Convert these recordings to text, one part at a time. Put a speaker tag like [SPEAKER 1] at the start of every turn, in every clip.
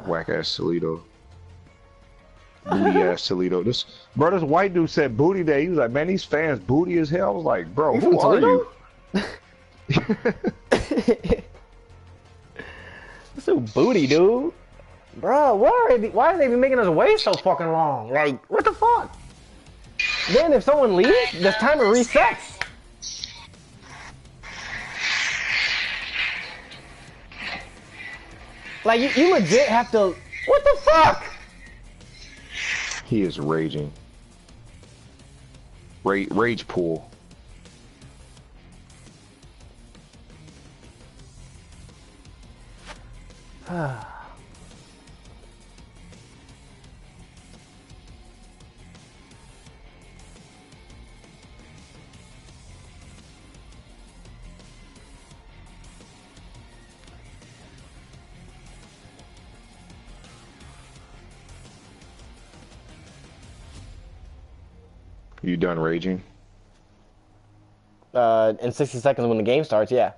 [SPEAKER 1] Whack ass Toledo. Booty ass Toledo. This white dude said booty day. He was like, man, these fans booty as hell. I was like, bro,
[SPEAKER 2] You
[SPEAKER 1] who are you?
[SPEAKER 2] This dude booty, dude. Bro, why are they even making us wait so fucking long? Like, what the fuck? Then if someone leaves, this timer resets. Like, you legit have to... What the fuck?
[SPEAKER 1] He is raging. Rage pool. You done raging?
[SPEAKER 2] In 60 seconds when the game starts, yeah.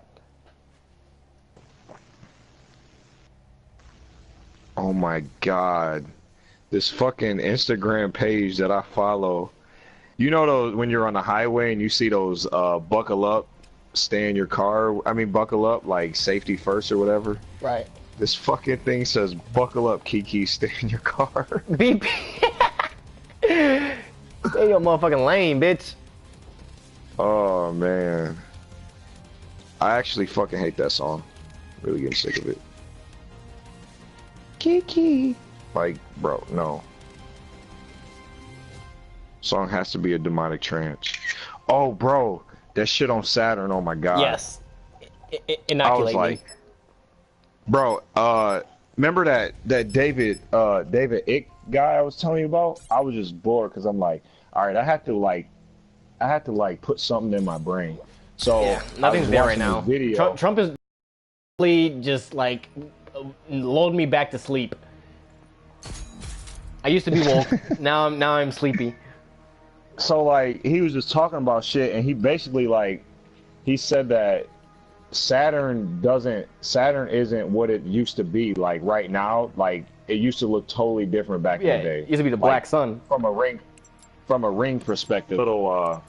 [SPEAKER 1] Oh my god. This fucking Instagram page that I follow. You know those when you're on the highway and you see those buckle up, stay in your car. I mean buckle up, like safety first or whatever.
[SPEAKER 2] Right.
[SPEAKER 1] This fucking thing says buckle up, Kiki, stay in your car.
[SPEAKER 2] BP. Stay your motherfucking lane, bitch.
[SPEAKER 1] Oh man. I actually fucking hate that song. Really getting sick of it. Kiki. Like, bro, no. Song has to be a demonic trance. Oh, bro, that shit on Saturn. Oh my god.
[SPEAKER 2] Yes. Inoculate
[SPEAKER 1] I was like, bro, remember that David Ick guy I was telling you about? I was just bored because I'm like, all right, I had to put something in my brain. So
[SPEAKER 2] yeah, nothing's there right now.
[SPEAKER 1] Video.
[SPEAKER 2] Trump is just like lulled me back to sleep. I used to be woke. now I'm sleepy.
[SPEAKER 1] So like he was just talking about shit, and he basically like he said that Saturn isn't what it used to be. Like right now, like it used to look totally different back in the day.
[SPEAKER 2] It used to be the black sun.
[SPEAKER 1] From a ring perspective. Little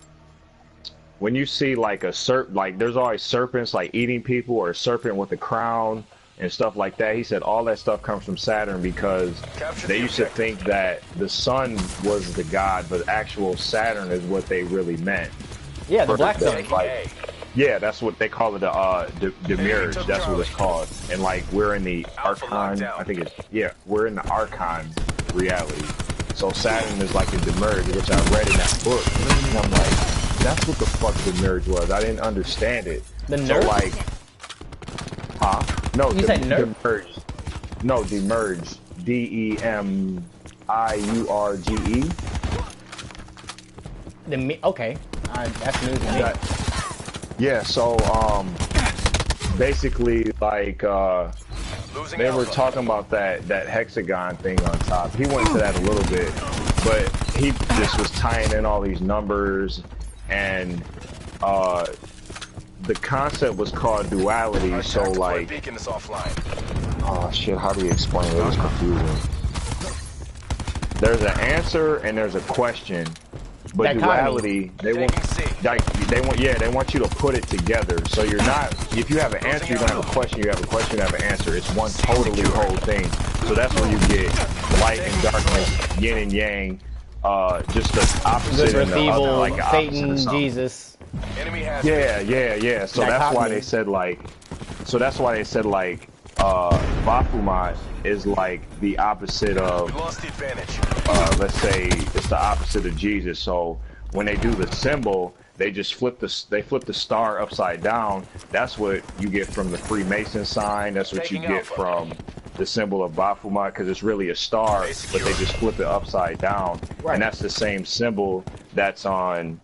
[SPEAKER 1] when you see like a like there's always serpents like eating people, or a serpent with a crown and stuff like that. He said all that stuff comes from Saturn because they used to think that the sun was the god, but actual Saturn is what they really meant.
[SPEAKER 2] Yeah, the black sun.
[SPEAKER 1] Like, yeah, that's what they call it, the mirror. That's what it's called. And like we're in the Archon, I think it's we're in the Archon reality. So Saturn is like a demerge, which I read in that book. And I'm like, that's what the fuck demerge was. I didn't understand it.
[SPEAKER 2] The nerd?
[SPEAKER 1] So like, huh? No,
[SPEAKER 2] you said nerd?
[SPEAKER 1] Demerge. No, demerge. DEMIURGE.
[SPEAKER 2] Okay, that's news to me.
[SPEAKER 1] Yeah, so basically like they were talking about that hexagon thing on top. He went into that a little bit, but he just was tying in all these numbers, and the concept was called duality. So like, oh shit, how do you explain it? It's confusing. There's an answer and there's a question, but duality, they want you to put it together. So you're not, if you have an answer, you don't have a question. You have a question, you have an answer. It's one totally whole thing. So that's where you get light and darkness, yin and yang, just the opposite
[SPEAKER 2] good
[SPEAKER 1] and the
[SPEAKER 2] evil,
[SPEAKER 1] other, like
[SPEAKER 2] Satan, Jesus.
[SPEAKER 1] Yeah. So that's why they said like, Baphomet is like the opposite of, let's say it's the opposite of Jesus. So when they do the symbol, they just flip the star upside down. That's what you get from the Freemason sign. That's what you get from the symbol of Baphomet, because it's really a star, but they just flip it upside down. Right. And that's the same symbol that's on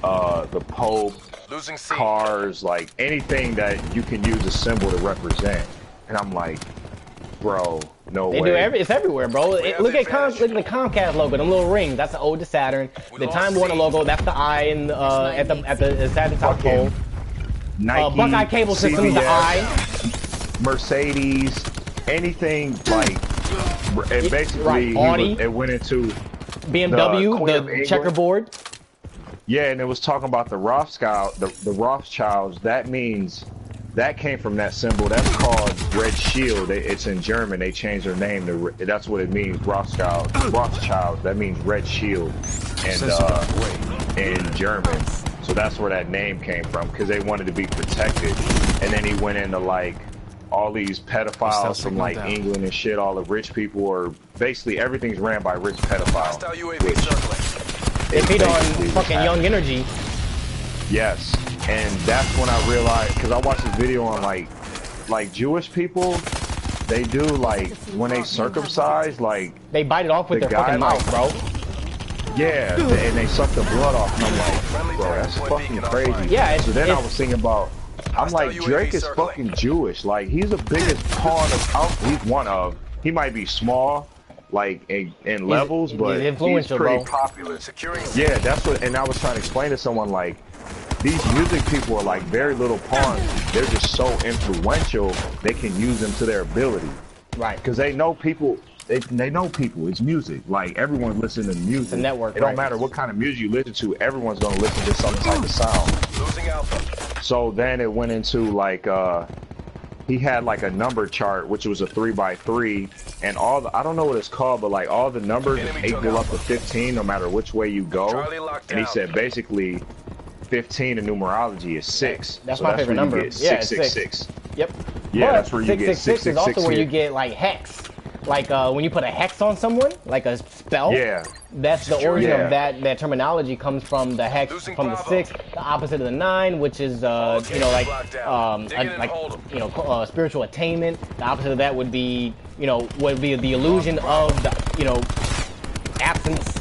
[SPEAKER 1] the Pope, cars, like anything that you can use a symbol to represent. And I'm like, bro, no way.
[SPEAKER 2] It's everywhere, bro. Look at the Comcast logo, them little rings. That's the ode to Saturn. The Time Warner logo, that's the eye in at the Saturn top pole.
[SPEAKER 1] Nike,
[SPEAKER 2] Buckeye Cable System, the eye.
[SPEAKER 1] Mercedes, anything like And basically,
[SPEAKER 2] Audi,
[SPEAKER 1] it went into
[SPEAKER 2] BMW, the checkerboard.
[SPEAKER 1] Yeah, and it was talking about the Rothschild, the Rothschilds. That means that came from that symbol. That's called Red Shield. It's in German. They changed their name to. That's what it means. Rothschild. That means Red Shield, and in German. So that's where that name came from, because they wanted to be protected. And then he went into like all these pedophiles from like England and shit. All the rich people, or basically everything's ran by rich pedophiles.
[SPEAKER 2] They feed on fucking young energy.
[SPEAKER 1] Yes, and that's when I realized, because I watched this video on like Jewish people, they do like when they circumcise, like
[SPEAKER 2] they bite it off with their fucking mouth, bro.
[SPEAKER 1] Yeah, and they suck the blood off, and I'm like, bro, that's fucking crazy.
[SPEAKER 2] Yeah.
[SPEAKER 1] So then I was thinking about, I'm like, Drake is fucking Jewish. Like, he's the biggest pawn of, he's one of, he might be small, like in levels, but he's pretty popular. Yeah, that's what, and I was trying to explain to someone, like, these music people are like very little pawns. They're just so influential, they can use them to their ability.
[SPEAKER 2] Right.
[SPEAKER 1] Because they know people, they know people. It's music. Like, everyone's listening to music.
[SPEAKER 2] It's a network.
[SPEAKER 1] It don't matter what kind of music you listen to, everyone's gonna listen to some type of sound.
[SPEAKER 3] Losing alpha.
[SPEAKER 1] So then it went into like he had like a number chart, which was a 3x3, and all the, I don't know what it's called, but like all the numbers, 8 go up to 15, no matter which way you go. And he said basically 15 in numerology is 6.
[SPEAKER 2] That's my favorite number. Yeah, 666. Yep.
[SPEAKER 1] Yeah, that's where you get
[SPEAKER 2] 666 is also where you get like hex. Like when you put a hex on someone, like a spell.
[SPEAKER 1] Yeah.
[SPEAKER 2] That's the origin of that terminology comes from the hex, from the 6, the opposite of the 9, which is you know, like spiritual attainment. The opposite of that would be, you know, would be the illusion of the, you know, absence,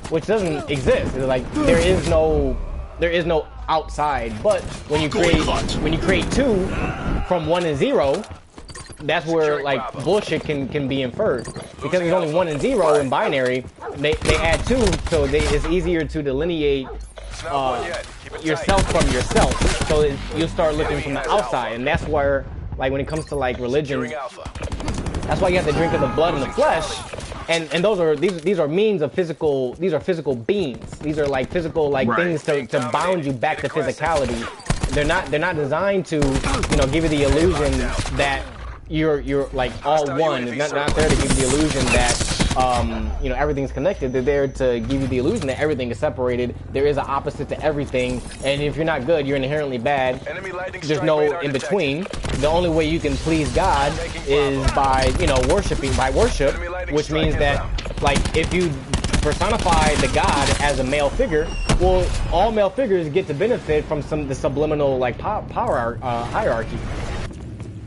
[SPEAKER 2] which doesn't exist. It's like there is no outside. But when you create 2 from 1 and 0. That's where like bullshit can be inferred, because there's only 1 and 0 in binary. They add 2, so it's easier to delineate yourself from yourself. So you start looking from the outside, and that's where, like, when it comes to like religion, that's why you have to drink of the blood and the flesh. And these are means of physical. These are physical beings. These are like physical things to bound you back to physicality. They're not designed to, you know, give you the illusion that you're like all one. It's not there to give you the illusion that you know, everything's connected. They're there to give you the illusion that everything is separated. There is an opposite to everything, and if you're not good, you're inherently bad. There's no in between. The only way you can please God is by, you know, worship, which means that, like, if you personify the God as a male figure, well, all male figures get to benefit from the subliminal like power hierarchy.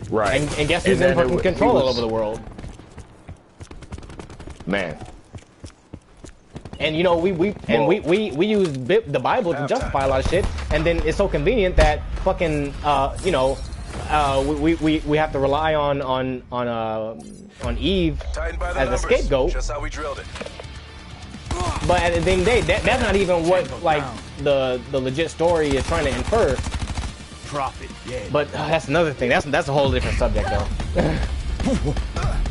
[SPEAKER 1] Right.
[SPEAKER 2] And guess who's in fucking control all over the world?
[SPEAKER 1] Man.
[SPEAKER 2] And you know, we use the Bible to justify a lot of shit, and then it's so convenient that fucking you know, we have to rely on Eve as a scapegoat.
[SPEAKER 3] Just how we drilled it.
[SPEAKER 2] But at the end of the day, that's not even what like the legit story is trying to infer.
[SPEAKER 3] Profit, yeah.
[SPEAKER 2] But that's another thing. That's a whole different subject, though.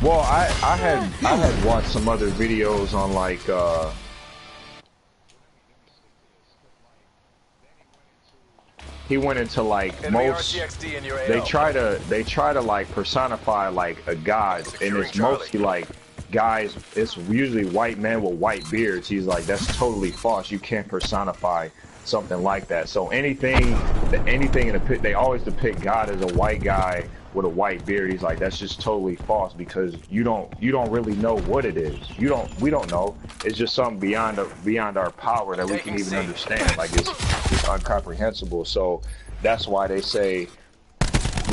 [SPEAKER 1] Well, I had watched some other videos on like he went into like most they try to like personify like a god, and it's mostly like guys. It's usually white men with white beards. He's like, that's totally false. You can't personify something like that. So anything in the pit, they always depict God as a white guy with a white beard. He's like, that's just totally false, because you don't really know what it is. We don't know. It's just something beyond our power that we can even understand. Like, it's incomprehensible. So that's why they say,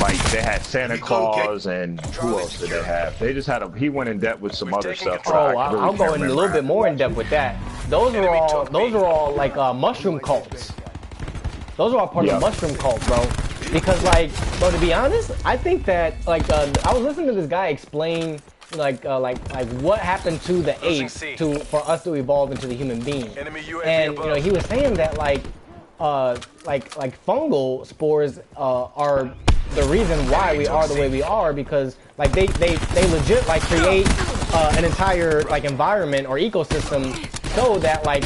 [SPEAKER 1] like, they had Santa Claus, and who else did they have? They just had he went in depth with some other stuff.
[SPEAKER 2] Oh, I'll go in a little bit more in depth with that. Those are all like mushroom cults. Those are all part of the mushroom cult, bro. Because, like, bro, to be honest, I think that, like, I was listening to this guy explain like what happened to the apes for us to evolve into the human being. And you know, he was saying that like fungal spores are the reason why we are the way we are, because like they legit like create an entire like environment or ecosystem so that like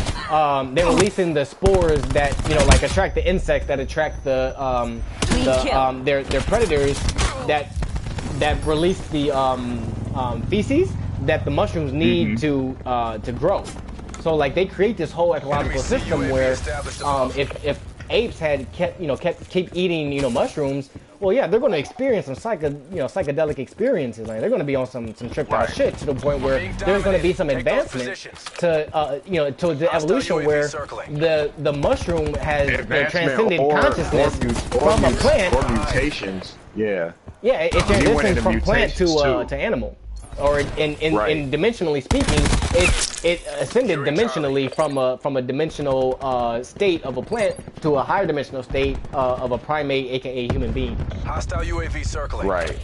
[SPEAKER 2] they're releasing the spores that like attract the insects that attract their predators that release the feces that the mushrooms need to grow. So like they create this whole ecological system where if apes had keep eating mushrooms, well yeah, they're going to experience some psychedelic experiences. Like they're going to be on some tripped out shit to the point where there's going to be some advancement to to the evolution where the mushroom has transcended consciousness from a plant
[SPEAKER 1] or mutations. Yeah,
[SPEAKER 2] it transitions from plant to animal. Or in dimensionally speaking, it ascended dimensionally from a dimensional state of a plant to a higher dimensional state of a primate, aka human being.
[SPEAKER 3] Hostile UAV circling.
[SPEAKER 1] Right.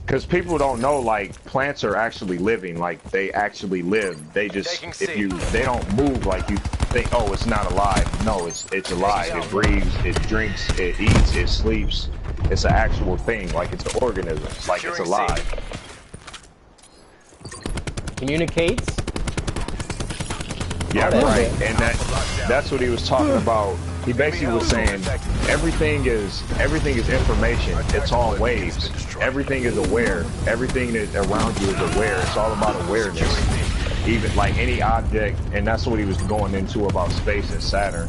[SPEAKER 1] Because people don't know, like, plants are actually living, like they actually live. They just they don't move like you think. Oh, it's not alive. No, it's alive. It breathes. It drinks. It eats. It sleeps. It's an actual thing. Like it's an organism. Like it's alive.
[SPEAKER 2] Communicates.
[SPEAKER 1] Yeah, right. And that's what he was talking about. He basically was saying everything is information. It's all waves. Everything is aware. Everything that around you is aware. It's all about awareness. Even like any object, and that's what he was going into about space and Saturn.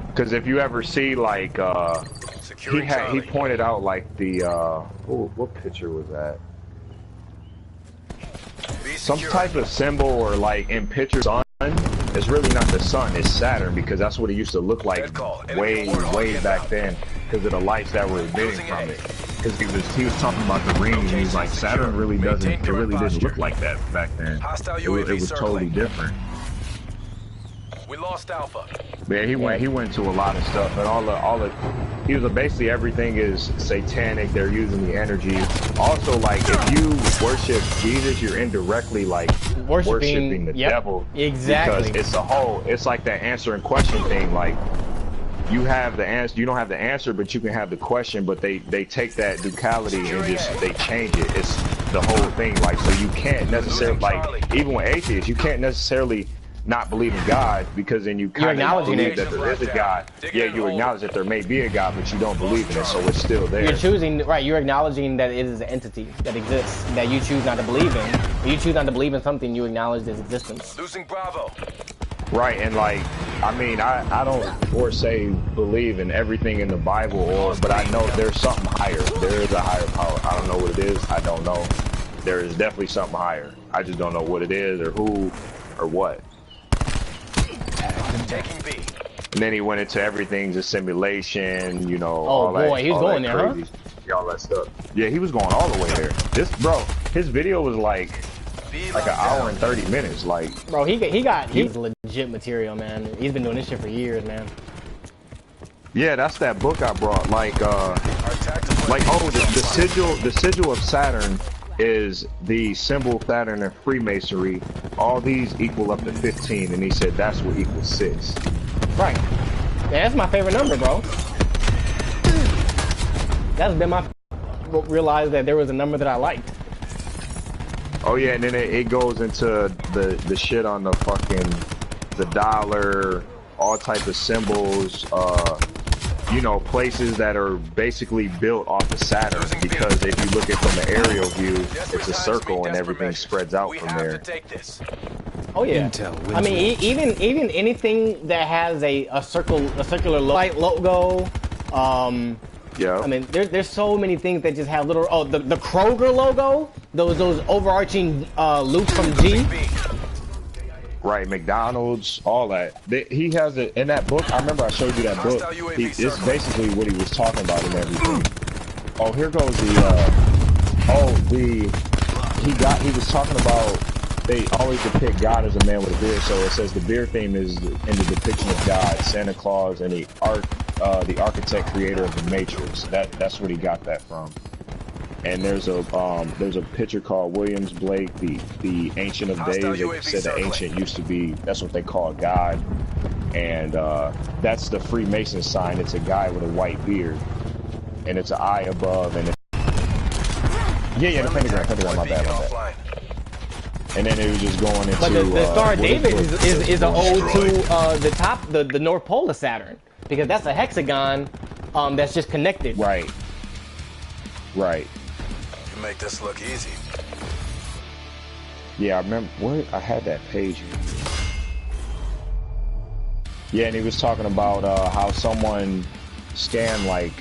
[SPEAKER 1] Because if you ever see like he pointed out like the what picture was that? Some type of symbol or like in pictures sun is really not the sun, it's Saturn, because that's what it used to look like way back then because of the lights that were emitting from it. Because he was talking about the ring and he was like Saturn really didn't look like that back then. It was totally different.
[SPEAKER 3] We lost Alpha.
[SPEAKER 1] Yeah, he went into a lot of stuff, and he was basically everything is satanic. They're using the energy. Also, like if you worship Jesus, you're indirectly like worshiping the devil.
[SPEAKER 2] Exactly.
[SPEAKER 1] Because it's like that answer and question thing. Like you have the answer, you don't have the answer, but you can have the question. But they take that duality and they change it. It's the whole thing. Like so, you can't necessarily like even with atheists, you can't necessarily not believe in God, because then you kind of believe that there is a God. Yeah, you acknowledge that there may be a God, but you don't believe in it, so it's still there.
[SPEAKER 2] You're choosing, right, you're acknowledging that it is an entity that exists, that you choose not to believe in. When you choose not to believe in something, you acknowledge its existence.
[SPEAKER 3] Losing Bravo.
[SPEAKER 1] Right, and like, I mean, I don't, or say believe in everything in the Bible, but I know there's something higher. There is a higher power. I don't know what it is. I don't know. There is definitely something higher. I just don't know what it is or who or what.
[SPEAKER 3] Taking B.
[SPEAKER 1] And then he went into everything's a simulation,
[SPEAKER 2] Oh
[SPEAKER 1] all that.
[SPEAKER 2] boy, he was going there,
[SPEAKER 1] crazy, all that stuff. Yeah, he was going all the way there. His video was like an hour and 30 minutes. Like,
[SPEAKER 2] bro, he's legit material, man. He's been doing this shit for years, man.
[SPEAKER 1] Yeah, that's that book I brought. The sigil of Saturn is the symbol of Saturn and Freemasonry. All these equal up to 15, and he said that's what equals 6.
[SPEAKER 2] Right. Yeah, that's my favorite number, bro. That's been my realized that there was a number that I liked.
[SPEAKER 1] Oh yeah, and then it goes into the shit on the fucking the dollar, all type of symbols, places that are basically built off of Saturn, because if you look at it from an aerial view, it's a circle and everything spreads out from there.
[SPEAKER 2] Oh yeah. I mean, even anything that has a circular logo.
[SPEAKER 1] Yeah.
[SPEAKER 2] I mean, there's so many things that just have little. Oh, the Kroger logo. Those overarching loops from G.
[SPEAKER 1] Right, McDonald's, all that. He has it in that book. I remember I showed you that book. It's basically what he was talking about and everything. Oh, here goes he was talking about, they always depict God as a man with a beard. So it says the beard theme is in the depiction of God, Santa Claus, and the architect creator of the Matrix. That's where he got that from. And there's a picture called Williams Blake, the Ancient of Days. They said the ancient used to be, that's what they call God. And that's the Freemason sign. It's a guy with a white beard. and it's an eye above, and it's, yeah, the pentagram, my bad. And then it was just going into.
[SPEAKER 2] But the Star of David is an ode to the top, the North Pole of Saturn, because that's a hexagon that's just connected.
[SPEAKER 1] Right. Right.
[SPEAKER 3] You make this look easy.
[SPEAKER 1] Yeah, I remember. What? I had that page. Yeah, and he was talking about how someone scanned like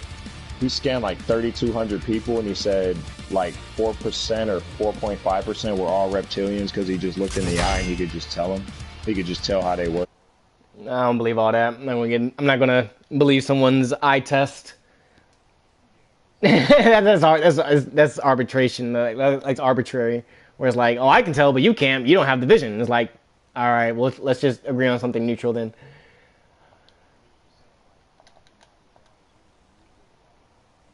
[SPEAKER 1] 3,200 people, and he said like 4% or 4.5% were all reptilians because he just looked in the eye and he could just tell them. He could just tell how they were.
[SPEAKER 2] I don't believe all that. I'm not gonna believe someone's eye test. That's arbitration. Like arbitrary. Where it's like, oh, I can tell, but you can't. You don't have the vision. It's like, all right, well, let's just agree on something neutral then.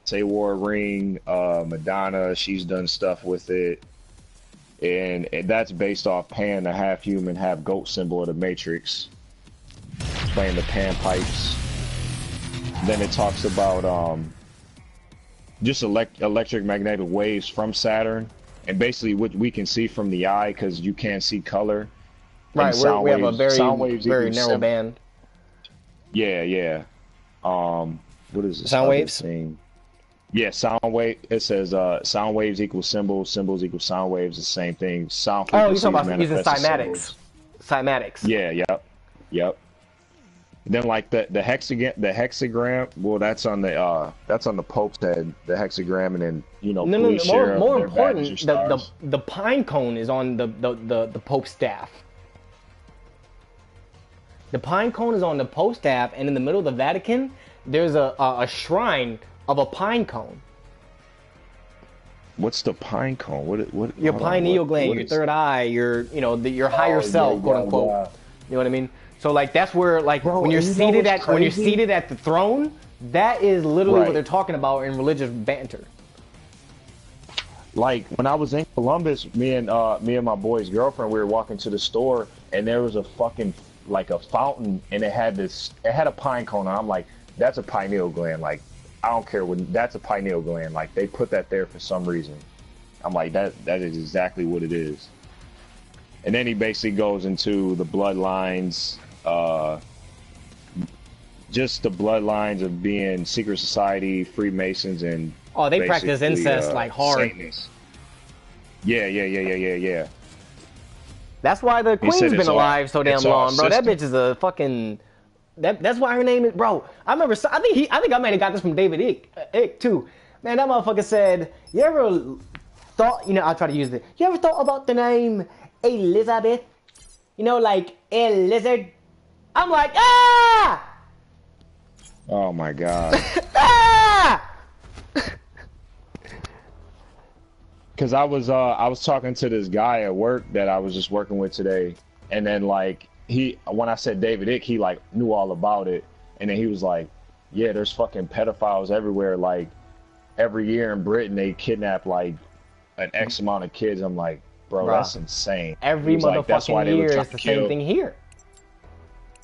[SPEAKER 1] Say wore a ring, Madonna, she's done stuff with it, and that's based off Pan, the half human, half goat symbol of the Matrix, playing the Pan pipes. Then it talks about just electric magnetic waves from Saturn, and basically what we can see from the eye because you can't see color.
[SPEAKER 2] Right, we have a very narrow band.
[SPEAKER 1] Yeah. What is this?
[SPEAKER 2] Sound waves.
[SPEAKER 1] Thing? Yeah, sound wave. It says sound waves equal symbols, symbols equal sound waves. The same thing. Sound.
[SPEAKER 2] Oh, you're talking about using cymatics. Cymatics.
[SPEAKER 1] Yeah. Yep. Then like the hexagram. Well, that's on the Pope's head. The hexagram, and then
[SPEAKER 2] more important, the pine cone is on the Pope's staff. The pine cone is on the Pope's staff, and in the middle of the Vatican, there's a shrine of a pine cone.
[SPEAKER 1] What's the pine cone? What?
[SPEAKER 2] Your pineal gland, your third eye, your higher self, quote unquote. Yeah. You know what I mean? So like that's where like when you're seated at the throne, that is literally what they're talking about in religious banter.
[SPEAKER 1] Like when I was in Columbus, me and my boy's girlfriend, we were walking to the store, and there was a fucking like a fountain, and it had a pine cone, and I'm like, that's a pineal gland. Like, I don't care that's a pineal gland. Like, they put that there for some reason. I'm like, that is exactly what it is. And then he basically goes into the bloodlines, just the bloodlines of being secret society, Freemasons, and
[SPEAKER 2] they practice incest like hard.
[SPEAKER 1] Satanists. Yeah.
[SPEAKER 2] That's why the Queen's been alive so damn long, bro. That bitch is a fucking. That's why her name is, bro. I remember. I think I might have got this from David Icke too. Man, that motherfucker said, "You ever thought? I'll try to use it. You ever thought about the name Elizabeth? Like a lizard." I'm like, ah!
[SPEAKER 1] Oh my god.
[SPEAKER 2] Ah!
[SPEAKER 1] Because I was talking to this guy at work that I was just working with today, and then like when I said David Icke, he like knew all about it, and then he was like, yeah, there's fucking pedophiles everywhere. Like every year in Britain they kidnap like an X amount of kids. I'm like, bro, that's insane.
[SPEAKER 2] Every motherfucking year is the same thing here.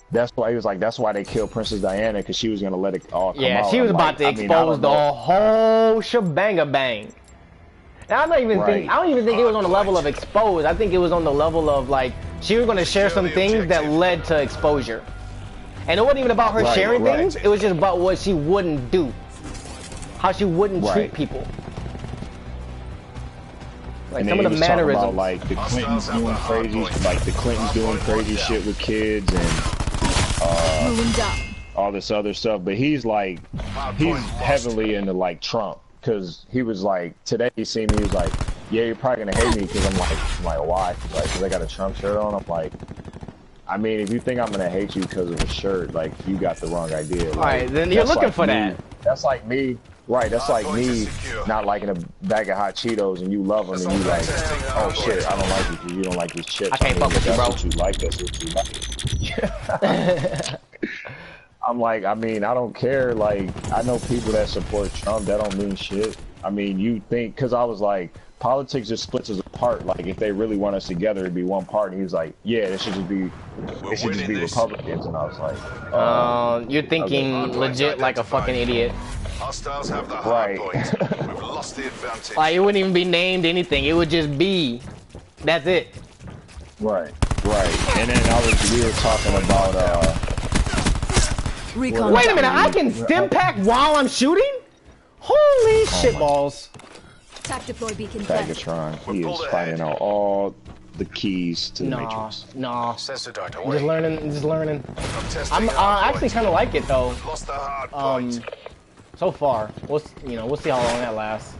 [SPEAKER 1] That's why he was like, that's why they killed Princess Diana, because she was gonna let it all come out.
[SPEAKER 2] Yeah, she was about to expose the whole shebang-a-bang. Now, I don't even think it was on the level of exposed. I think it was on the level of like she was going to share some things that led to exposure. And it wasn't even about her sharing things. It was just about what she wouldn't do, how she wouldn't treat people. Like some of the mannerisms.
[SPEAKER 1] About, like the Clintons doing crazy, shit with kids and all this other stuff. But he's heavily into like Trump. Because he was like, today he seen me, he was like, yeah, you're probably going to hate me because I'm like, why? Like, because I got a Trump shirt on? I'm like, I mean, if you think I'm going to hate you because of a shirt, like, you got the wrong idea. Like,
[SPEAKER 2] alright, then you're looking for that.
[SPEAKER 1] That's like me, right, that's like me not liking a bag of hot Cheetos and you love them and you like, oh shit, I don't like it because you don't like these chips.
[SPEAKER 2] I can't fuck with you, bro.
[SPEAKER 1] That's what you like, that's what you like. I'm like, I mean, I don't care. Like, I know people that support Trump. That don't mean shit. I mean, you think, because I was like, politics just splits us apart. Like if they really want us together, it'd be one party. He was like, yeah, it should just be Republicans, and I was like,
[SPEAKER 2] you're thinking legit like a fucking idiot.
[SPEAKER 3] Hostiles have the hard point. We've lost the advantage.
[SPEAKER 2] Like it wouldn't even be named anything. It would just be. That's it.
[SPEAKER 1] Right. And then we were talking about
[SPEAKER 2] Wait a minute, I can stim pack while I'm shooting? Holy shitballs.
[SPEAKER 4] Attack deploy beacon.
[SPEAKER 1] Tagatron, he is finding out all the keys to the Matrix.
[SPEAKER 2] Nah.
[SPEAKER 3] Sensor dart
[SPEAKER 2] I'm
[SPEAKER 3] away.
[SPEAKER 2] just learning.
[SPEAKER 3] I'm
[SPEAKER 2] I actually kind of like it though.
[SPEAKER 3] Lost the hard point.
[SPEAKER 2] So far, we'll see how long that lasts.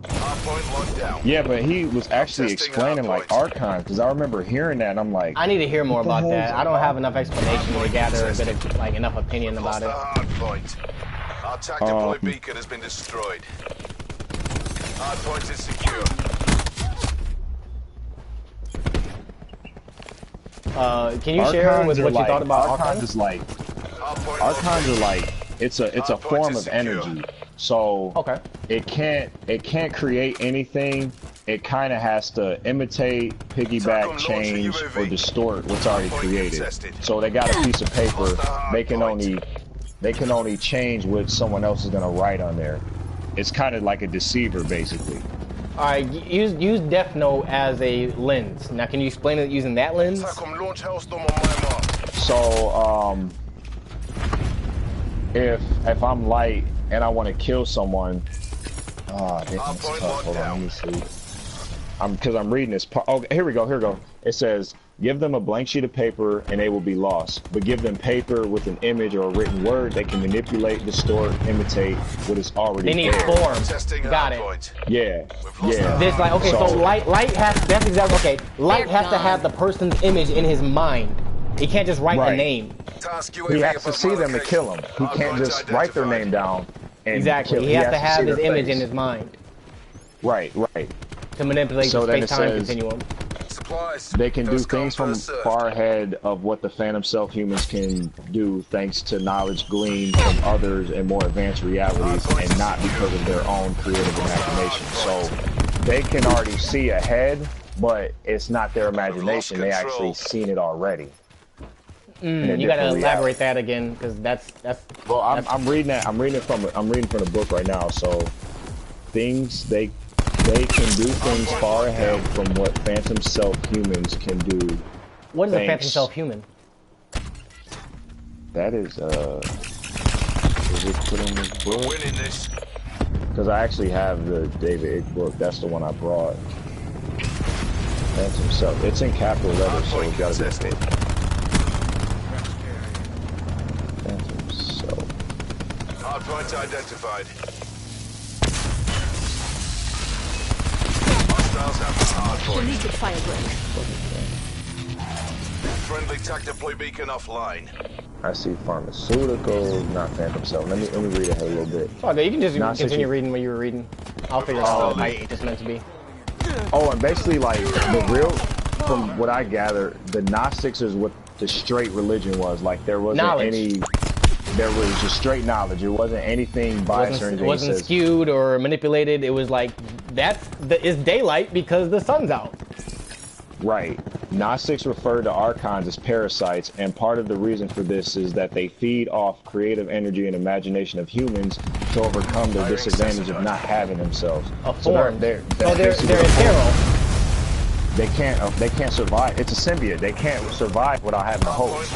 [SPEAKER 3] Hard point locked down.
[SPEAKER 1] Yeah, but he was actually explaining like archives, because I remember hearing that, and I'm like,
[SPEAKER 2] I need to hear more about that. I don't have enough explanation to gather a bit of like enough opinion about it.
[SPEAKER 3] Lost the hard point. Our tactical beacon has been destroyed. Hard point is secure.
[SPEAKER 2] Can you share with what you thought about
[SPEAKER 1] Archons? Archons are like it's a form of energy. So it can't create anything. It kind of has to imitate, piggyback, change, or distort what's already created. So they got a piece of paper. They can only change what someone else is gonna write on there. It's kind of like a deceiver, basically.
[SPEAKER 2] All right, use Death Note as a lens. Now, can you explain it using that lens?
[SPEAKER 1] So, if I'm light and I want to kill someone, damn, it's tough. Hold on, let me see. Because I'm reading this part. Oh, here we go. It says, give them a blank sheet of paper and they will be lost. But give them paper with an image or a written word, they can manipulate, distort, imitate what is already there.
[SPEAKER 2] They need form. Got it.
[SPEAKER 1] Yeah.
[SPEAKER 2] This like okay, so light has that's exactly okay. Light has to have the person's image in his mind. He can't just write the name.
[SPEAKER 1] He has to see them to kill them. He can't just write their name down and kill.
[SPEAKER 2] He has to have his image in his mind.
[SPEAKER 1] Right.
[SPEAKER 2] To manipulate the space-time continuum.
[SPEAKER 1] They can do things from far ahead of what the Phantom Self humans can do, thanks to knowledge gleaned from others and more advanced realities, and not because of their own creative imagination. So they can already see ahead, but it's not their imagination. They actually seen it already.
[SPEAKER 2] You gotta elaborate that again, because that's.
[SPEAKER 1] Well, I'm reading that. I'm reading from the book right now. So things they can do things far ahead from what Phantom Self humans can do.
[SPEAKER 2] What is a Phantom Self human?
[SPEAKER 1] That is it put in this book? Because I actually have the David Icke book. That's the one I brought. Phantom Self. It's in capital letters, so it's gotta be fit. Phantom Self.
[SPEAKER 3] Hardpoint identified.
[SPEAKER 4] Deleted firebreak.
[SPEAKER 3] Friendly tac deploy beacon offline.
[SPEAKER 1] I see pharmaceuticals, not Phantom Self. Let me read ahead a little bit.
[SPEAKER 2] Okay, you can just continue reading what you were reading. I'll figure out what it's meant to be.
[SPEAKER 1] Oh, and basically, like, the real, from what I gather, the Gnostics is what the straight religion was. Like, there wasn't any, there was just straight knowledge. It wasn't anything biased or anything.
[SPEAKER 2] It wasn't skewed or manipulated. It was like, it's daylight because the sun's out.
[SPEAKER 1] Right. Gnostics refer to archons as parasites, and part of the reason for this is that they feed off creative energy and imagination of humans to overcome their disadvantage of not having themselves.
[SPEAKER 2] So they're ethereal.
[SPEAKER 1] They can't survive. It's a symbiote. They can't survive without having a host.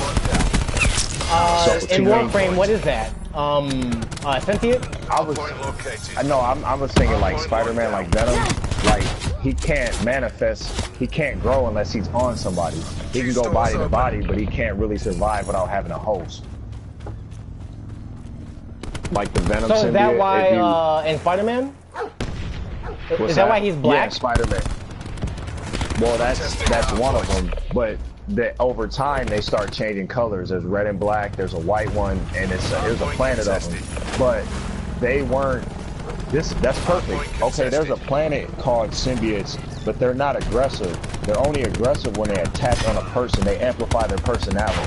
[SPEAKER 2] In Warframe, what is that? Sentient?
[SPEAKER 1] I was thinking like Spider-Man, like Venom. Like, he can't manifest, he can't grow unless he's on somebody. He can go body to body, but he can't really survive without having a host. Like the Venom symbiote.
[SPEAKER 2] So is that why, in Spider-Man? Is that why he's black?
[SPEAKER 1] Yeah, Spider-Man. Well, that's one of them, but over time they start changing colors. There's red and black, there's a white one, and there's a planet of them. But they weren't, that's perfect. Okay, there's a planet called symbiotes, but they're not aggressive. They're only aggressive when they attack on a person. They amplify their personality.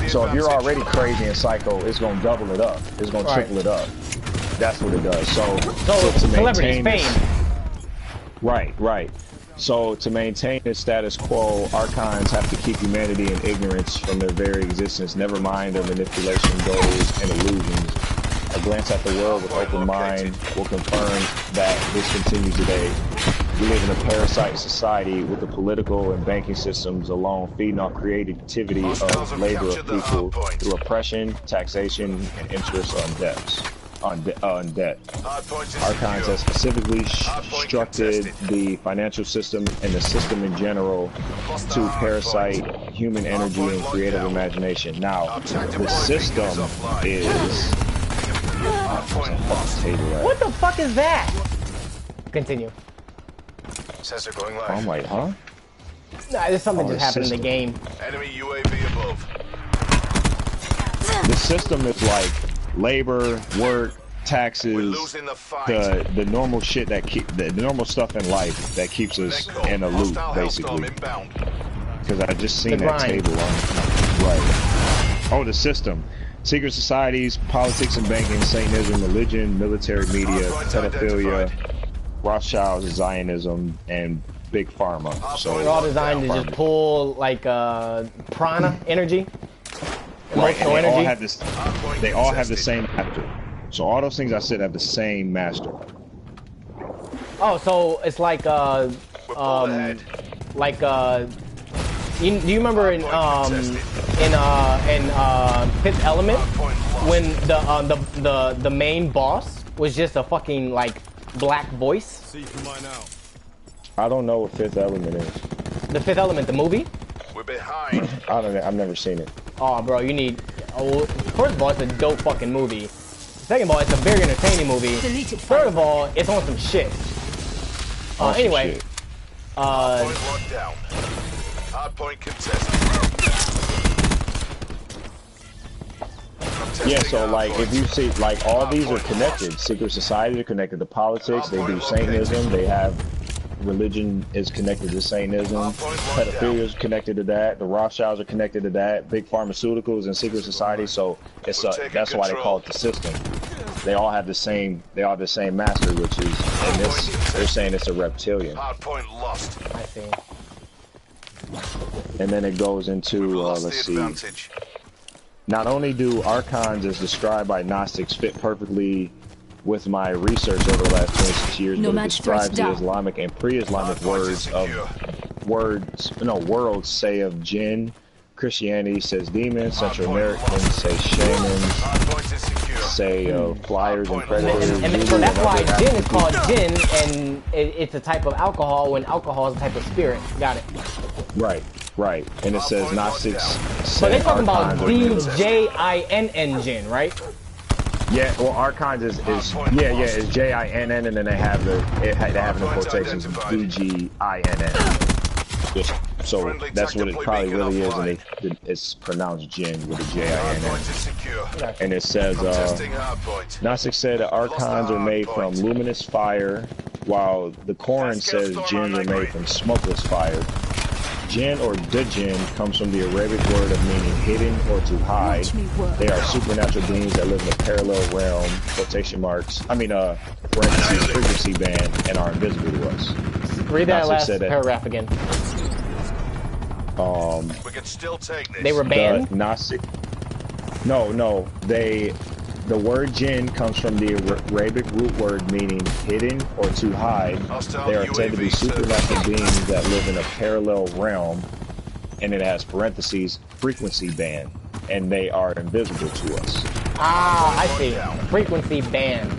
[SPEAKER 1] So if you're already crazy and psycho, it's gonna double it up. It's gonna triple it up. That's what it does. So to
[SPEAKER 2] celebrities,
[SPEAKER 1] maintain
[SPEAKER 2] fame.
[SPEAKER 1] Right. So to maintain the status quo, archons have to keep humanity in ignorance from their very existence, never mind their manipulation goals and illusions. A glance at the world with open mind will confirm that this continues today. We live in a parasite society with the political and banking systems alone feeding off creativity of labor of people through oppression, taxation, and interest on debts. On debt. Archons have specifically structured the financial system and the system in general to parasite human energy and creative imagination. Now, the system is...
[SPEAKER 2] What the fuck is that? Continue.
[SPEAKER 3] Sensor going live.
[SPEAKER 1] I'm like, huh?
[SPEAKER 2] Nah, there's something just happened in the game.
[SPEAKER 3] Enemy UAV above.
[SPEAKER 1] The system is like labor, work, taxes, the normal shit that the normal stuff in life that keeps us in a loop, basically. Because I just seen that table on right. Oh, the system. Secret societies, politics and banking, Satanism, religion, military, media, pedophilia, Rothschilds, Zionism, and Big Pharma. So
[SPEAKER 2] they're all designed to just pull like prana energy,
[SPEAKER 1] emotional
[SPEAKER 2] energy.
[SPEAKER 1] They all have the same master. So all those things I said have the same master.
[SPEAKER 2] Oh, so it's like do you remember in Fifth Element when the main boss was just a fucking like black voice?
[SPEAKER 1] I don't know what Fifth Element is.
[SPEAKER 2] The Fifth Element, the movie?
[SPEAKER 3] We're behind.
[SPEAKER 1] I don't know. I've never seen it.
[SPEAKER 2] Oh, bro, you need. Oh, first of all, it's a dope fucking movie. Second of all, it's a very entertaining movie. Third of all, it's on some shit. Anyway.
[SPEAKER 3] Shit. Point locked down. Hardpoint contested.
[SPEAKER 1] Yeah, so like if you see, like all these are connected. Secret societies are connected to politics. They do Satanism. They have religion is connected to Satanism. Pedophilia is connected to that. The Rothschilds are connected to that. Big pharmaceuticals and secret societies. So it's that's why they call it the system. They all have the same. They all have the same master, which is in this. They're saying it's a reptilian.
[SPEAKER 3] Hardpoint lost.
[SPEAKER 2] I see.
[SPEAKER 1] And then it goes into let's see. Not only do archons as described by Gnostics fit perfectly with my research over the last 26 years, but it describes the Islamic and pre-Islamic words, say of jinn. Christianity says demons, Central Americans say shamans, say flyers and predators.
[SPEAKER 2] And so that's why gin is called gin, and it's a type of alcohol when alcohol is a type of spirit. Got it.
[SPEAKER 1] Right. And it says Gnostics.
[SPEAKER 2] So they're talking about D-J-I-N-N gin, right?
[SPEAKER 1] Yeah, well, archons is it's J-I-N-N, and then they have they have in the quotations D-G-I-N-N. So that's what it probably really is, and it's pronounced jinn with a J-I-N-N. And it says, Gnostics said that archons are made from luminous fire, while the Quran says jinns are made from smokeless fire. Jinn or Djinn comes from the Arabic word of meaning hidden or to hide. They are supernatural beings that live in a parallel realm, parentheses, frequency band, and are invisible to us.
[SPEAKER 2] Read that last paragraph again.
[SPEAKER 3] We can still take this.
[SPEAKER 2] They were banned?
[SPEAKER 1] No. The word jinn comes from the Arabic root word meaning hidden or to hide. They are said to be supernatural beings that live in a parallel realm, and it has parentheses, frequency band, and they are invisible to us.
[SPEAKER 2] Ah, I see. Frequency band.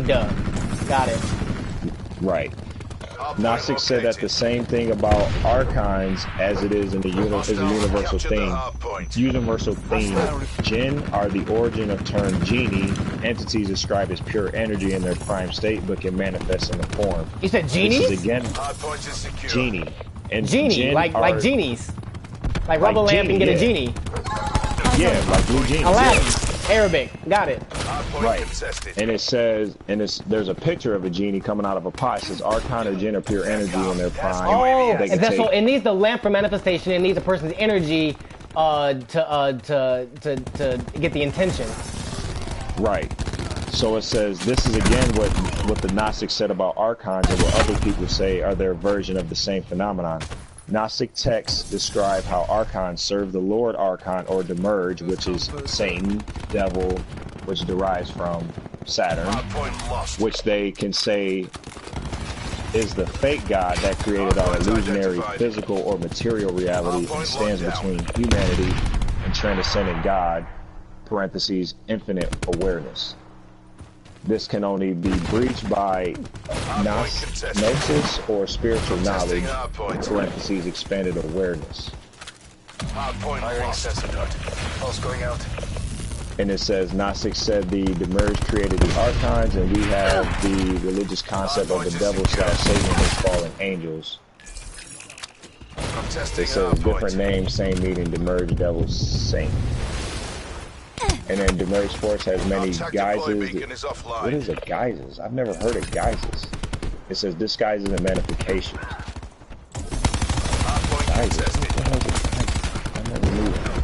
[SPEAKER 2] Got it.
[SPEAKER 1] Right. Gnostics said that the same thing about archons as it is in the is a universal theme. Universal theme. Jinn are the origin of term genie, entities described as pure energy in their prime state, but can manifest in the form.
[SPEAKER 2] You said genies?
[SPEAKER 1] This is again genie. And
[SPEAKER 2] genie, like genies, like rubber lamp and get a genie.
[SPEAKER 1] Yeah, like blue genies.
[SPEAKER 2] Aladdin, Arabic, got it.
[SPEAKER 1] Right, and it says, there's a picture of a genie coming out of a pot. It says archon or jinn are pure energy in their prime.
[SPEAKER 2] Oh, and that's so it needs the lamp for manifestation. It needs a person's energy to get the intention.
[SPEAKER 1] Right. So it says, this is again what the Gnostics said about archons and what other people say are their version of the same phenomenon. Gnostic texts describe how archons serve the Lord Archon or Demerge, which is Satan, devil, which derives from Saturn, which they can say is the fake god that created our illusionary physical or material reality and stands between humanity and transcendent God, parentheses, infinite awareness. This can only be breached by gnosis or spiritual knowledge, parentheses, expanded awareness. And it says, Gnostics said the Demerge created the archons, and we have the religious concept of the devil / Satan and his fallen angels. It says different names, same meaning, Demerge, devil, saint. And then Demerge Force has many guises. What is a guises? I've never heard of guises. It says disguises and manifestations. Guises? What the hell is a guise? I never knew that.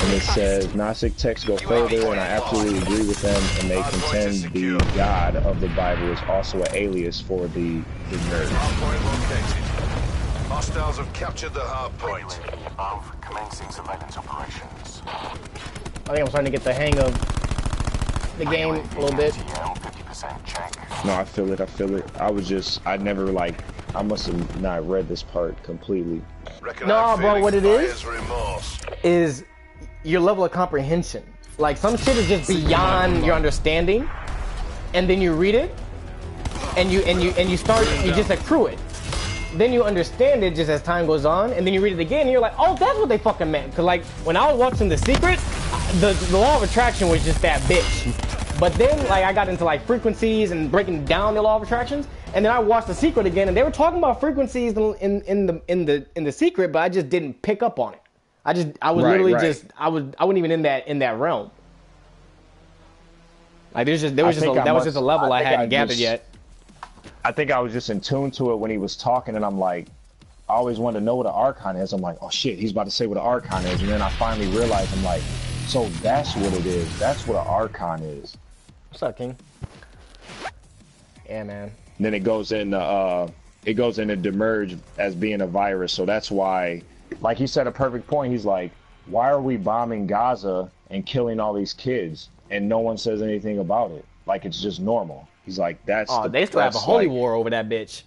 [SPEAKER 1] And it says Gnostic texts go further, and I absolutely agree with them, and they contend the God of the Bible is also an alias for the Demerge.
[SPEAKER 3] Hostiles have captured the hard point.
[SPEAKER 5] Commencing surveillance operations.
[SPEAKER 2] I think I'm starting to get the hang of the game a little bit.
[SPEAKER 1] No, I feel it. I never, like, I must have not read this part completely.
[SPEAKER 2] No, bro, what it is your level of comprehension. Like, some shit is just beyond your understanding, and then you read it, and you just accrue it. Then you understand it just as time goes on, and then you read it again, and you're like, oh, that's what they fucking meant. Cause like, when I was watching The Secret, the law of attraction was just that bitch. But then, like, I got into like frequencies and breaking down the law of attractions, and then I watched The Secret again, and they were talking about frequencies in the Secret, but I just didn't pick up on it. I was literally just, I wasn't even in that realm. Like, that was just a level I hadn't gathered yet.
[SPEAKER 1] I think I was just in tune to it when he was talking, and I'm like, I always wanted to know what an archon is. I'm like, oh shit, he's about to say what an archon is, and then I finally realized, I'm like, so that's what it is. That's what an archon is.
[SPEAKER 2] What's up, King? Yeah, man.
[SPEAKER 1] And then it goes into Demerge as being a virus, so that's why, like he said a perfect point. He's like, why are we bombing Gaza and killing all these kids, and no one says anything about it? Like, it's just normal. He's like,
[SPEAKER 2] they still have a holy war over that bitch.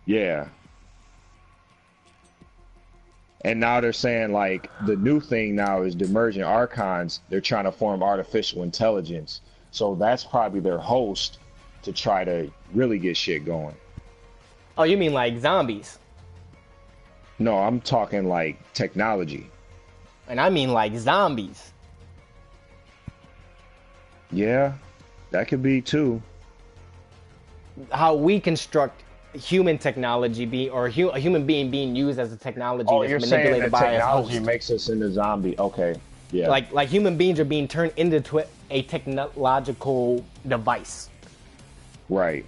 [SPEAKER 1] Yeah. And now they're saying, like, the new thing now is Demerging Archons. They're trying to form artificial intelligence. So that's probably their host to try to really get shit going.
[SPEAKER 2] Oh, you mean like zombies?
[SPEAKER 1] No, I'm talking like technology.
[SPEAKER 2] And I mean like zombies.
[SPEAKER 1] Yeah, that could be too.
[SPEAKER 2] How we construct human technology a human being being used as a technology that's manipulated by a host.
[SPEAKER 1] Technology makes us into zombie. Okay, yeah.
[SPEAKER 2] Like human beings are being turned into a technological device.
[SPEAKER 1] Right.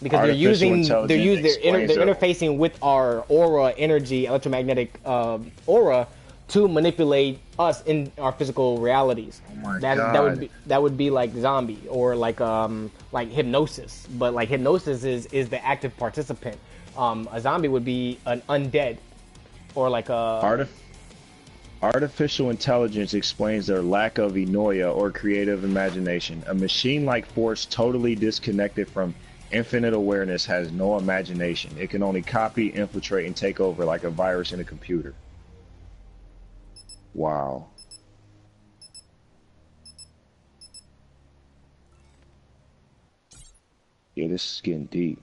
[SPEAKER 2] Because they're interfacing with our aura, energy, electromagnetic aura to manipulate us in our physical realities.
[SPEAKER 1] Oh my God.
[SPEAKER 2] That would be like zombie or like hypnosis. But like hypnosis is the active participant. A zombie would be an undead or like a
[SPEAKER 1] Artificial intelligence explains their lack of enoia or creative imagination. A machine-like force totally disconnected from infinite awareness has no imagination. It can only copy, infiltrate, and take over like a virus in a computer. Wow. Yeah, this is getting deep.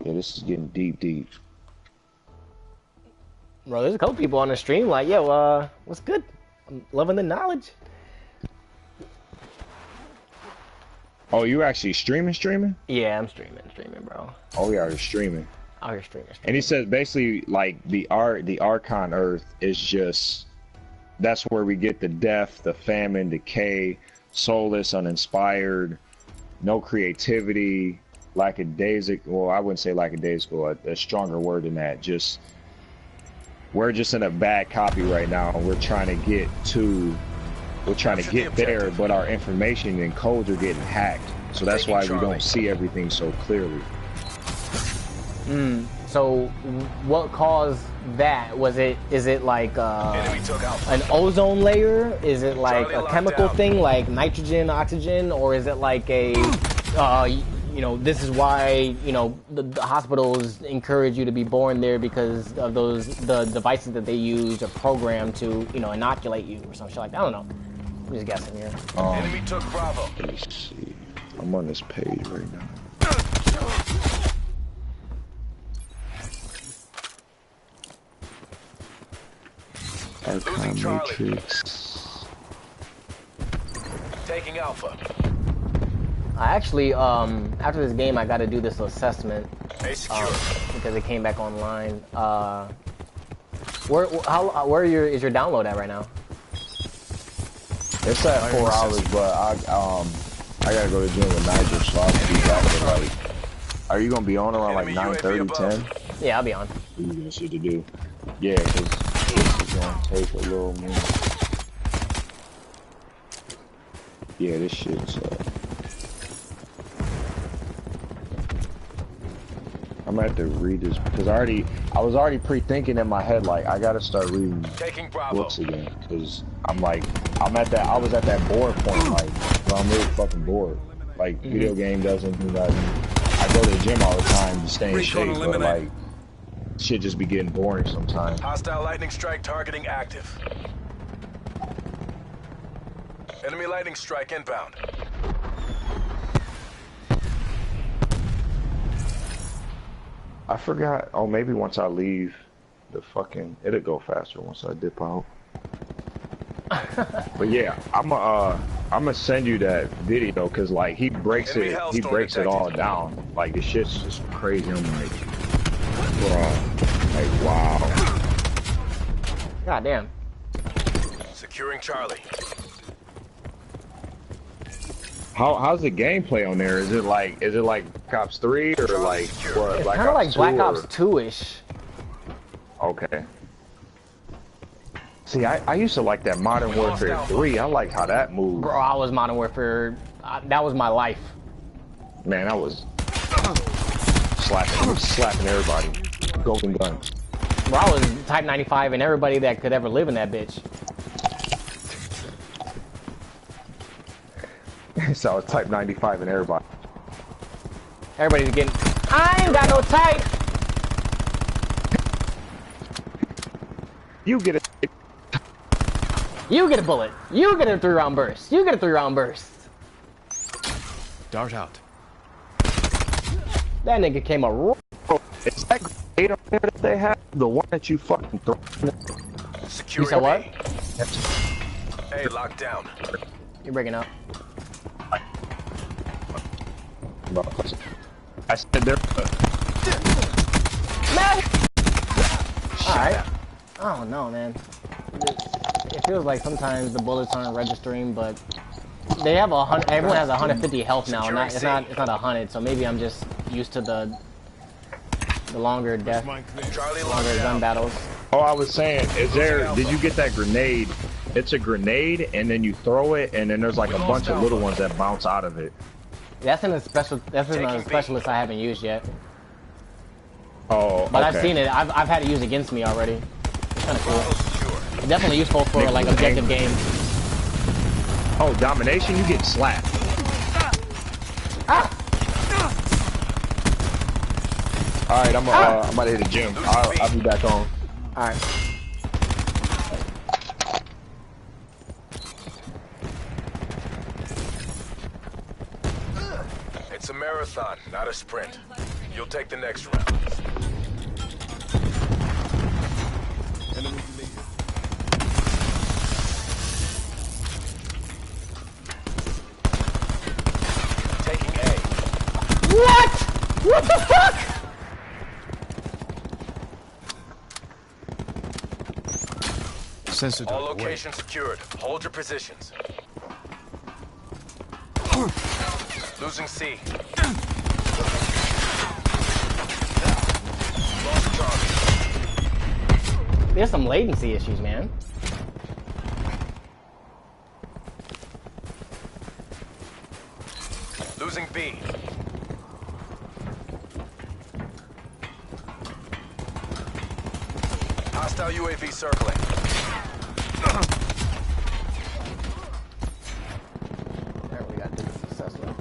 [SPEAKER 1] Yeah, this is getting deep.
[SPEAKER 2] Bro, there's a couple people on the stream like, yo, what's good? I'm loving the knowledge.
[SPEAKER 1] Oh, you actually streaming?
[SPEAKER 2] Yeah, I'm streaming, bro.
[SPEAKER 1] Oh, yeah, you're streaming.
[SPEAKER 2] Oh, you're streaming.
[SPEAKER 1] And he says basically like the Archon Earth is just, that's where we get the death, the famine, decay, soulless, uninspired, no creativity, lackadaisical. Well, I wouldn't say lackadaisical, a stronger word than that. Just we're just in a bad copy right now. We're trying to get to, we're trying to get there, but our information and codes are getting hacked. So that's why we don't see everything so clearly.
[SPEAKER 2] So what caused that? Is it like an ozone layer? Is it like a chemical thing like nitrogen, oxygen, or is it like a you know, this is why, you know, the hospitals encourage you to be born there because of the devices that they use are programmed to, you know, inoculate you or some shit like that. I don't know. I'm just guessing here.
[SPEAKER 3] Enemy took Bravo.
[SPEAKER 1] Let me see. I'm on this page right now.
[SPEAKER 3] Losing Charlie.
[SPEAKER 1] Matrix.
[SPEAKER 3] Taking Alpha.
[SPEAKER 2] I actually, after this game, I got to do this assessment
[SPEAKER 3] A secure.
[SPEAKER 2] because it came back online. Where is your download at right now?
[SPEAKER 1] It's at 4 hours, but I gotta go to the gym with Nigel, so I'll be back at like. Are you gonna be on around like 9:30, 10?
[SPEAKER 2] Yeah, I'll be on.
[SPEAKER 1] What are you gonna shit to do? Yeah, cause this is gonna take a little minute. Yeah, this shit's. I'm gonna have to read this because I was already pre-thinking in my head like I gotta start reading books again because I was at that bored point like so I'm really fucking bored. Like video game doesn't do nothing. I go to the gym all the time to stay in shape, but like shit just be getting boring sometimes.
[SPEAKER 3] Hostile lightning strike targeting active. Enemy lightning strike inbound.
[SPEAKER 1] I forgot. Oh, maybe once I leave the fucking, it'll go faster once I dip out. But yeah, I'm gonna send you that video because like he breaks it all down. Like the shit's just crazy. I'm like, bro, like wow.
[SPEAKER 2] God damn.
[SPEAKER 3] Securing Charlie.
[SPEAKER 1] How's the gameplay on there? Is it like Black Ops 3 or like what?
[SPEAKER 2] It's kind of like Black Ops 2-ish.
[SPEAKER 1] Okay. See, I used to like that Modern Warfare 3. I like how that moved.
[SPEAKER 2] Bro, I was Modern Warfare. That was my life.
[SPEAKER 1] Man, I was slapping everybody. Golden gun.
[SPEAKER 2] Bro, I was Type 95 and everybody that could ever live in that bitch.
[SPEAKER 1] So I was Type 95 and everybody.
[SPEAKER 2] Everybody's getting. I ain't got no type.
[SPEAKER 1] You get it.
[SPEAKER 2] You get a bullet. You get a 3-round burst. You get a 3-round burst.
[SPEAKER 6] Dart out.
[SPEAKER 2] That nigga came a.
[SPEAKER 1] Is that grenade up there that they have? The one that you fucking throw?
[SPEAKER 2] You said what?
[SPEAKER 3] Hey, locked down.
[SPEAKER 2] You're breaking up.
[SPEAKER 1] I said there.
[SPEAKER 2] Man! Alright. I don't know, man. It feels like sometimes the bullets aren't registering, but they have 100. Everyone has 150 health now, and it's not 100. So maybe I'm just used to the longer death, longer gun battles.
[SPEAKER 1] Oh, I was saying, did you get that grenade? It's a grenade, and then you throw it, and then there's like a bunch of little ones that bounce out of it.
[SPEAKER 2] That's in a specialist I haven't used yet.
[SPEAKER 1] Oh,
[SPEAKER 2] but
[SPEAKER 1] okay.
[SPEAKER 2] I've seen it. I've had it used against me already. It's kind of cool. Definitely useful for like objective games.
[SPEAKER 1] Oh, domination, you get slapped.
[SPEAKER 2] Ah!
[SPEAKER 1] All right, I'm about to hit the gym. I'll be back on.
[SPEAKER 2] All right.
[SPEAKER 3] It's a marathon, not a sprint. You'll take the next round. Taking A.
[SPEAKER 2] What? What the fuck?
[SPEAKER 6] Sensor
[SPEAKER 3] All
[SPEAKER 6] dart away.
[SPEAKER 3] locations secured. Hold your positions. Losing C. Lost Charlie.
[SPEAKER 2] There's some latency issues, man.
[SPEAKER 3] Losing B. Hostile UAV circling.
[SPEAKER 2] There, we got this successful.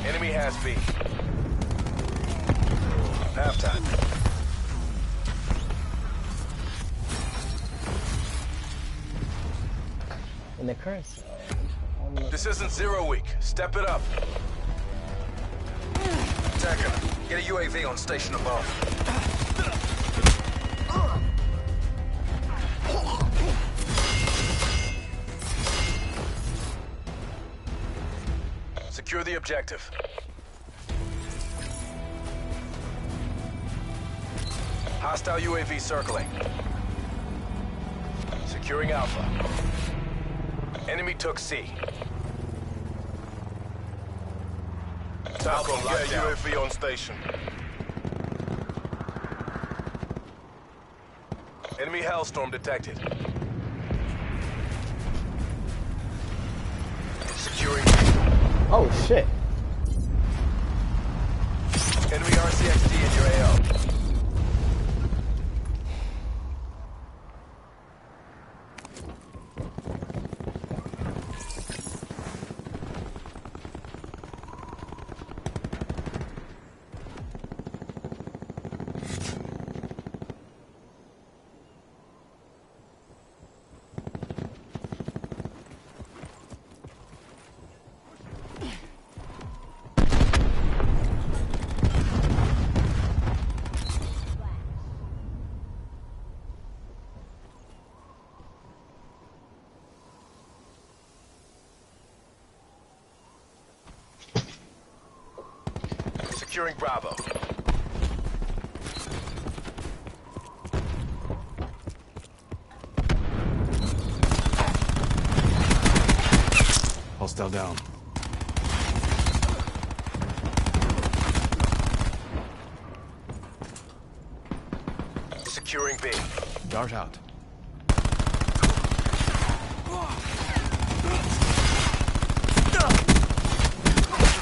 [SPEAKER 3] Enemy has B. Halftime.
[SPEAKER 2] In the current zone.
[SPEAKER 3] This isn't 0 week. Step it up. Attacker, get a UAV on station above. Secure the objective. Hostile UAV circling. Securing Alpha. Enemy took C. Falcon, get a UAV on station. Enemy Hellstorm detected. Securing.
[SPEAKER 2] Oh shit.
[SPEAKER 3] Enemy RCXD in your AO. Securing Bravo.
[SPEAKER 6] Hostile down.
[SPEAKER 3] Securing B.
[SPEAKER 6] Dart out.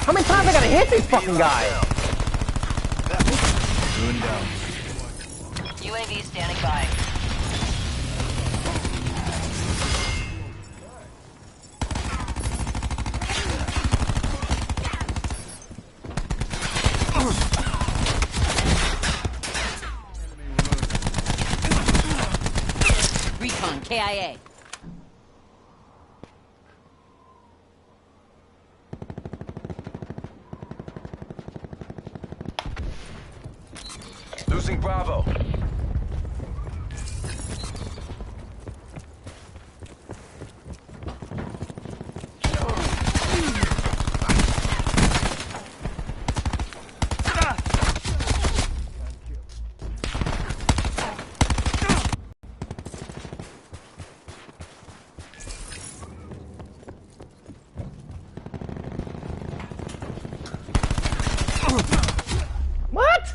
[SPEAKER 2] How many times I gotta hit this fucking guy?
[SPEAKER 6] Ruin down.
[SPEAKER 7] UAV standing by. Recon KIA.
[SPEAKER 3] Losing Bravo.
[SPEAKER 2] What?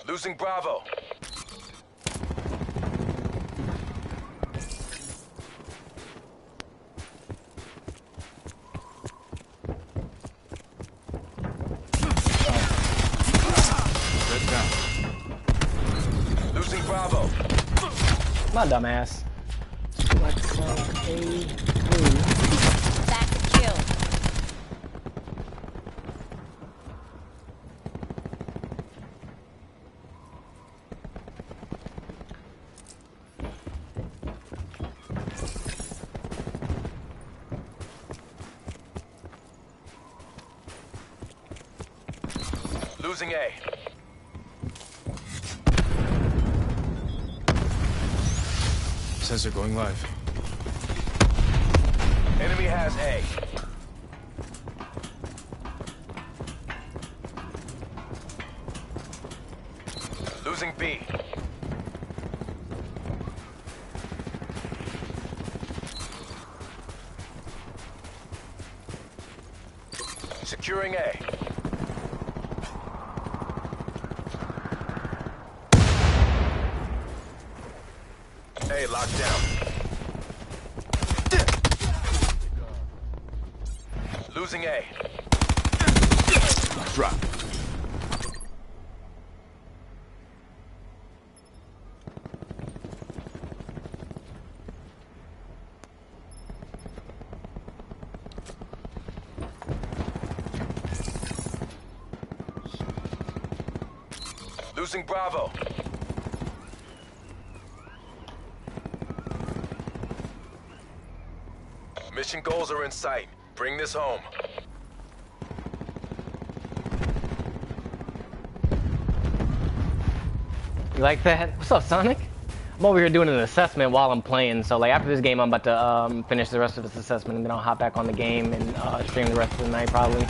[SPEAKER 3] Losing Bravo.
[SPEAKER 6] Red down.
[SPEAKER 3] Losing Bravo.
[SPEAKER 2] My dumbass.
[SPEAKER 7] Back to kill.
[SPEAKER 3] Losing A.
[SPEAKER 6] Sensor going live.
[SPEAKER 3] Enemy has A. Losing B. Securing A. A locked down. Losing A.
[SPEAKER 6] Drop.
[SPEAKER 3] Losing Bravo. Mission goals are in sight. Bring this home.
[SPEAKER 2] You like that? What's up, Sonic? I'm over here doing an assessment while I'm playing, so like after this game I'm about to finish the rest of this assessment and then I'll hop back on the game and stream the rest of the night probably.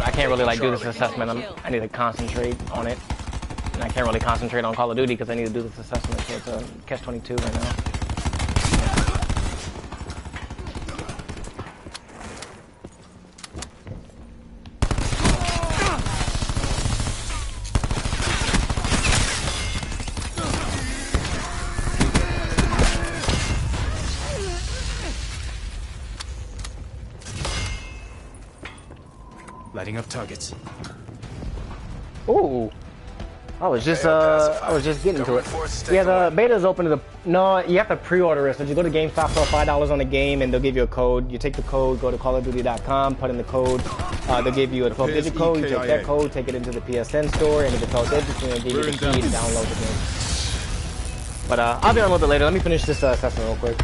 [SPEAKER 2] I can't really like do this assessment. I need to concentrate on it. And I can't really concentrate on Call of Duty because I need to do this assessment, so it's a catch-22 right now.
[SPEAKER 6] Lighting up targets.
[SPEAKER 2] Ooh. I was just getting to it. Yeah, the beta is open to the. No, you have to pre-order it. So you go to GameStop for $5 on the game, and they'll give you a code. You take the code, go to CallOfDuty.com, put in the code. They'll give you a 12-digit code. You take that code, take it into the PSN store, and if it's all digits, they'll give you the key to download the game. But I'll be on a little bit later. Let me finish this assessment real quick.